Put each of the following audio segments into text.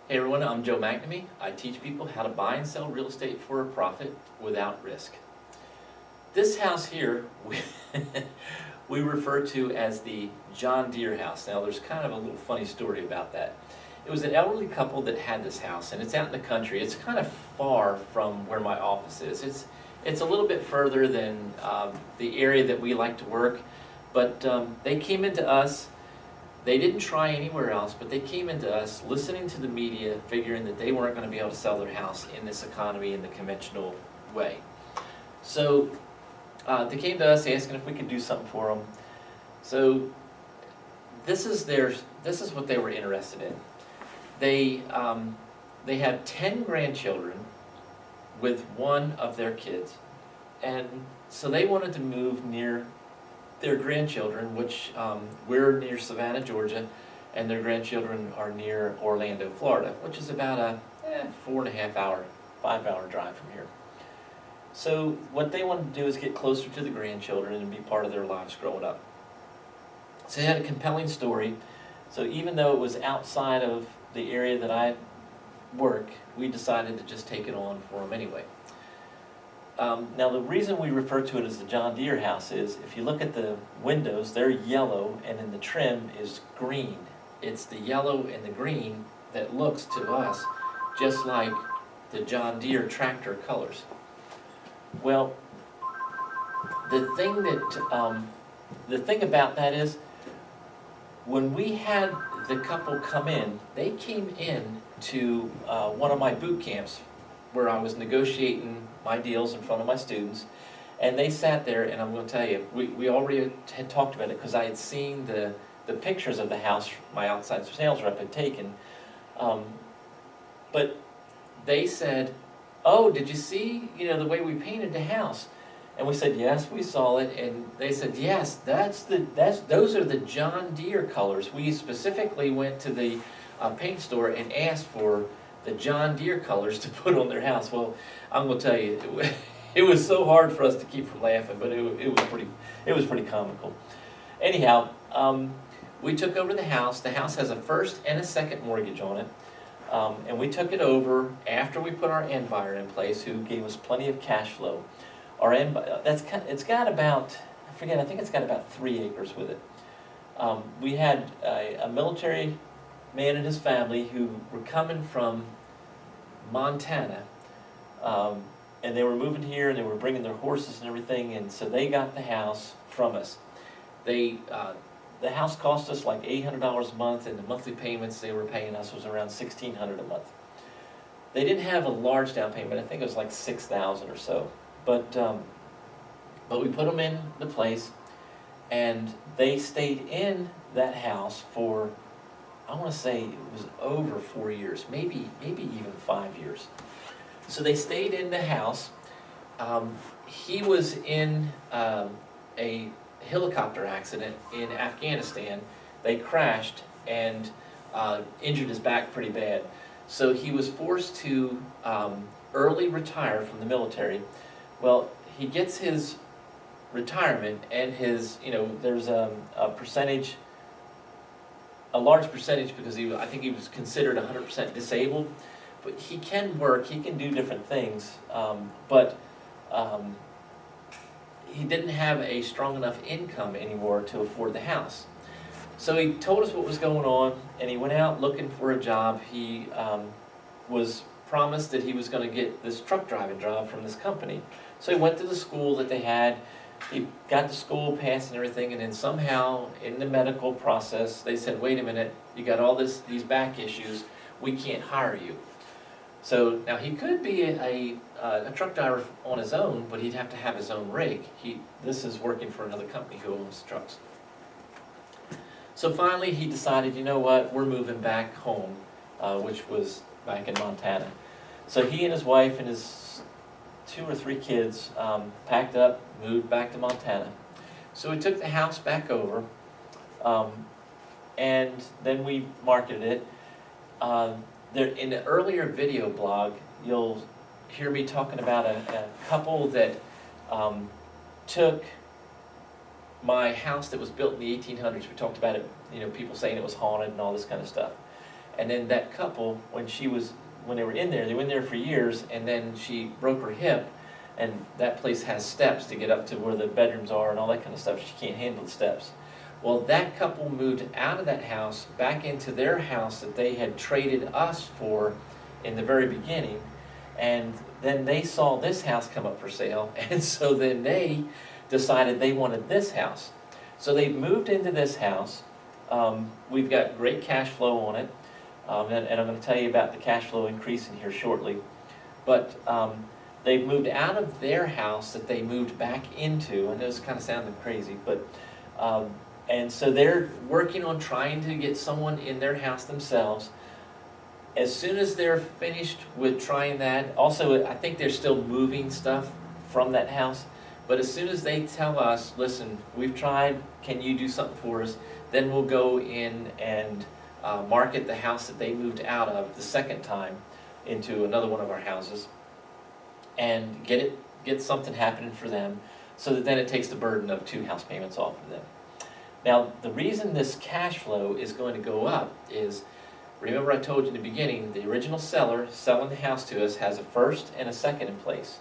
Hey everyone, I'm Joe McNamee. I teach people how to buy and sell real estate for a profit without risk. This house here, we refer to as the John Deere house. Now there's kind of a little funny story about that. It was an elderly couple that had this house, and it's out in the country. It's kind of far from where my office is. It's a little bit further than the area that we like to work, but they came into us. They didn't try anywhere else, but they came into us listening to the media, figuring that they weren't going to be able to sell their house in this economy in the conventional way. So they came to us asking if we could do something for them. So this is what they were interested in. They had 10 grandchildren with one of their kids, and so they wanted to move near their grandchildren, which we're near Savannah, Georgia, and their grandchildren are near Orlando, Florida, which is about a 4.5 hour, 5-hour drive from here. So what they wanted to do is get closer to the grandchildren and be part of their lives growing up. So they had a compelling story. So even though it was outside of the area that I work, we decided to just take it on for them anyway. Now the reason we refer to it as the John Deere house is, if you look at the windows, they're yellow, and then the trim is green. It's the yellow and the green that looks to us just like the John Deere tractor colors. Well, the thing about that is, when we had the couple come in, they came in to one of my boot camps where I was negotiating my deals in front of my students, and they sat there, and I'm going to tell you, we already had talked about it because I had seen the pictures of the house my outside sales rep had taken, but they said, "Oh, did you see, the way we painted the house?" And we said, "Yes, we saw it." And they said, "Yes, those are the John Deere colors. We specifically went to the paint store and asked for the John Deere colors to put on their house." Well, I'm going to tell you, it was so hard for us to keep from laughing, but it was pretty comical. Anyhow, we took over the house. The house has a first and a second mortgage on it, and we took it over after we put our end buyer in place, who gave us plenty of cash flow. Our end, it's got about, I think it's got about 3 acres with it. We had a military man and his family who were coming from Montana, and they were moving here, and they were bringing their horses and everything, and so they got the house from us. The house cost us like $800 a month, and the monthly payments they were paying us was around $1,600 a month. They didn't have a large down payment. I think it was like $6,000 or so, but we put them in the place, and they stayed in that house for, I want to say it was over 4 years, maybe even 5 years. So they stayed in the house. He was in a helicopter accident in Afghanistan. They crashed and injured his back pretty bad. So he was forced to early retire from the military. Well, he gets his retirement, and his, there's a percentage, a large percentage, because I think he was considered 100% disabled, but he can work, he can do different things, but he didn't have a strong enough income anymore to afford the house. So he told us what was going on, and he went out looking for a job. He was promised that he was going to get this truck driving job from this company. So he went to the school that they had. He got to school, passed and everything, and then somehow in the medical process they said, "Wait a minute, you got all these back issues, we can't hire you." So now he could be a truck driver on his own, but he'd have to have his own rig. This is working for another company who owns trucks. So finally he decided, you know what, we're moving back home, which was back in Montana. So he and his wife and his 2 or 3 kids packed up, moved back to Montana. So we took the house back over, and then we marketed it. In the earlier video blog, you'll hear me talking about a couple that took my house that was built in the 1800s. We talked about it, people saying it was haunted and all this kind of stuff. And then that couple, when they were in there, they were in there for years, and then she broke her hip, and that place has steps to get up to where the bedrooms are and all that kind of stuff. She can't handle the steps. Well, that couple moved out of that house back into their house that they had traded us for in the very beginning, and then they saw this house come up for sale, and so then they decided they wanted this house. So they've moved into this house. We've got great cash flow on it, and I'm going to tell you about the cash flow increasing here shortly. But they've moved out of their house that they moved back into. I know it's kind of sounding crazy, but and so they're working on trying to get someone in their house themselves. As soon as they're finished with trying that, also I think they're still moving stuff from that house, but as soon as they tell us, listen, we've tried, can you do something for us, then we'll go in and market the house that they moved out of the second time into another one of our houses and get something happening for them, so that then it takes the burden of 2 house payments off of them. Now, the reason this cash flow is going to go up is, remember I told you in the beginning, the original seller selling the house to us has a first and a second in place.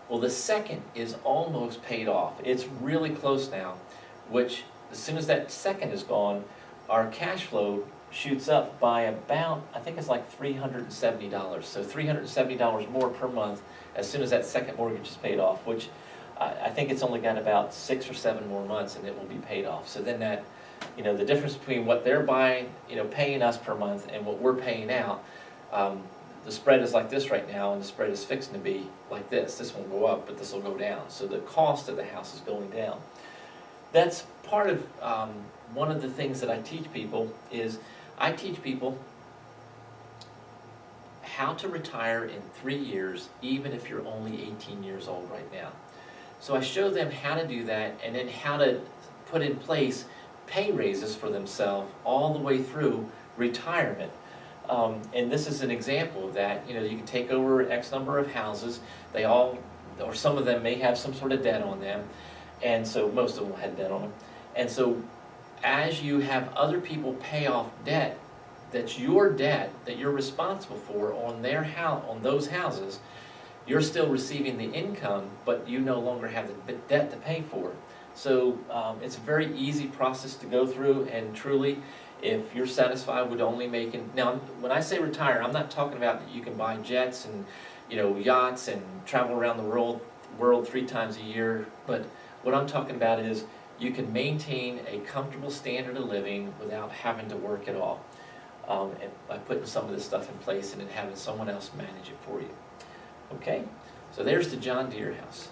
Well, the second is almost paid off. It's really close now, which as soon as that second is gone, our cash flow shoots up by about, I think it's like $370. So $370 more per month as soon as that second mortgage is paid off, which I think it's only got about 6 or 7 more months and it will be paid off. So then that, the difference between what they're buying, paying us per month and what we're paying out, the spread is like this right now, and the spread is fixing to be like this. This won't go up, but this will go down. So the cost of the house is going down. That's part of one of the things that I teach people is I teach people how to retire in 3 years, even if you're only 18 years old right now. So I show them how to do that, and then how to put in place pay raises for themselves all the way through retirement. And this is an example of that. You can take over X number of houses. They all, or some of them may have some sort of debt on them, and so most of them had debt on them. And so as you have other people pay off debt, that's your debt that you're responsible for on their house, on those houses, you're still receiving the income, but you no longer have the debt to pay for. So it's a very easy process to go through, and truly, if you're satisfied with only making, now when I say retire, I'm not talking about that you can buy jets and yachts and travel around the world 3 times a year, but what I'm talking about is you can maintain a comfortable standard of living without having to work at all, and by putting some of this stuff in place and then having someone else manage it for you. Okay, so there's the John Deere house.